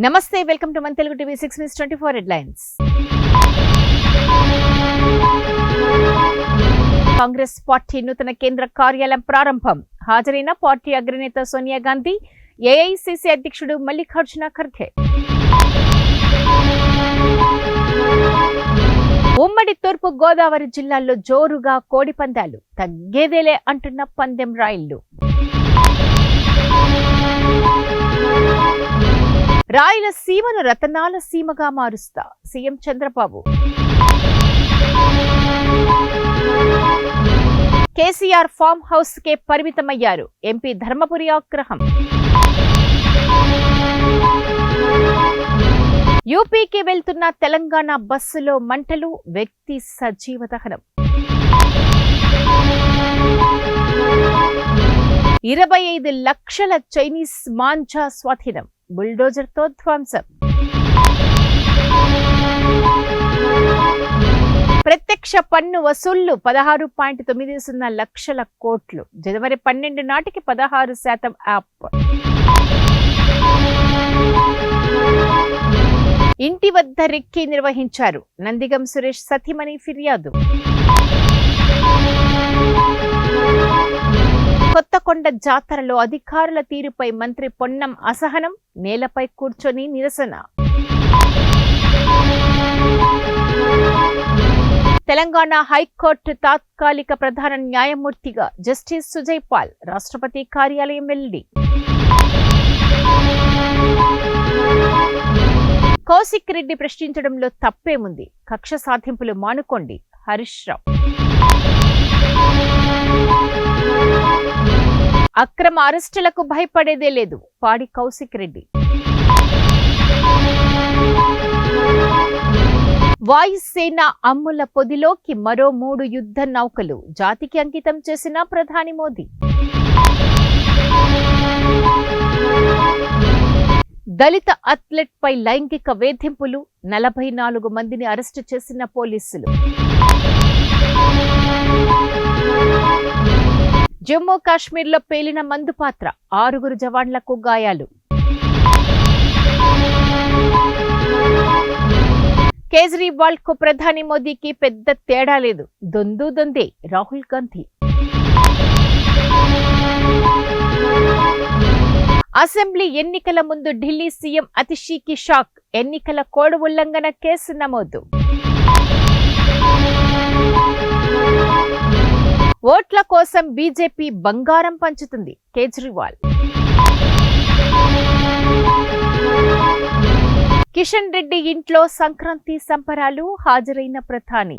నమస్తే welcome to మన Telugu TV 6 News 24 headlines. Congress party నూతన కేంద్ర కార్యాలయం ప్రారంభం. హాజరైన పార్టీ అగ్రనేత సోనియా గాంధీ, ఏఐసీసీ అధ్యక్షుడు మల్లికార్జున ఖర్గే. ఉమ్మడి తూర్పు గోదావరి జిల్లాల్లో జోరుగా కోడి పందాలు. తగ్గేదేలే అంటున్న పందెం రాయిళ్లు. రాయలసీమను రతనాల సీమగా మారుస్తా CM Chandrababu. KCR farm house కే పరిమితమయ్యారు. ఎంపీ ధర్మపురి ఆగ్రహం. యూపీకి వెళ్తున్న తెలంగాణ బస్సులో మంటలు, వ్యక్తి సజీవ దహనం. 25 లక్షల చైనీస్ మాంజా స్వాధీనం. బుల్డోజర్తో ధ్వంసం. ప్రత్యక్ష పన్ను వసూళ్లు 16.90 లక్షల కోట్లు. జనవరి 12 నాటికి 16% యాప్. ఇంటి వద్ద రెక్కీ నిర్వహించారు. నందిగం సురేష్ సతీమణి ఫిర్యాదు. కొత్తకొండ జాతరలో అధికారుల తీరుపై మంత్రి పొన్నం అసహనం. నేలపై కూర్చొని నిరసన. తెలంగాణ హైకోర్టు తాత్కాలిక ప్రధాన న్యాయమూర్తిగా జస్టిస్ సుజయ్ పాల్. రాష్ట్రపతి కార్యాలయం వెల్లడి. కౌశిక్ రెడ్డి ప్రశ్నించడంలో తప్పేముంది? కక్ష సాధింపులు మానుకోండి. హరీష్ రావు. అక్రమ అరెస్టులకు భయపడేదే లేదు. పాడి కౌశిక్ రెడ్డి. వాయుసేన అమ్ముల పొదిలోకి మరో 3 యుద్ధ నౌకలు. జాతికి అంకితం చేసిన ప్రధాని మోదీ. దళిత అథ్లెట్ పై లైంగిక వేధింపులు. 44 మందిని అరెస్టు చేసిన పోలీసులు. జమ్మూ కాశ్మీర్లో పేలిన మందు పాత్ర. 6 జవాన్లకు గాయాలు. కేజ్రీవాల్ కు ప్రధాని మోదీకి పెద్ద తేడా లేదు. దొందే రాహుల్ గాంధీ. అసెంబ్లీ ఎన్నికల ముందు ఢిల్లీ సీఎం అతిషీకి షాక్. ఎన్నికల కోడ్ ఉల్లంఘన కేసు నమోదు. ఓట్ల కోసం బీజేపీ బంగారం పంచుతుంది. కేజ్రీవాల్. కిషన్ రెడ్డి ఇంట్లో సంక్రాంతి సంబరాలు. హాజరైన ప్రధాని.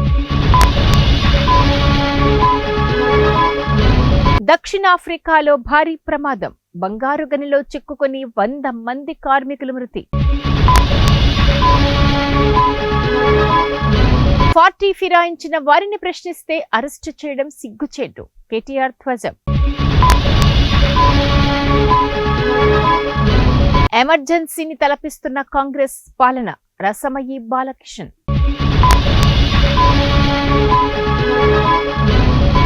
దక్షిణాఫ్రికాలో భారీ ప్రమాదం. బంగారు గనిలో చిక్కుకొని 100 మంది కార్మికులు మృతి. 40 ఫిరాయించిన వారిని ప్రశ్నిస్తే అరెస్టు చేయడం సిగ్గుచేటు. కేటీఆర్ ధ్వజం. ఎమర్జెన్సీని తలపిస్తున్న కాంగ్రెస్ పాలన. రసమయి బాలకిషన్.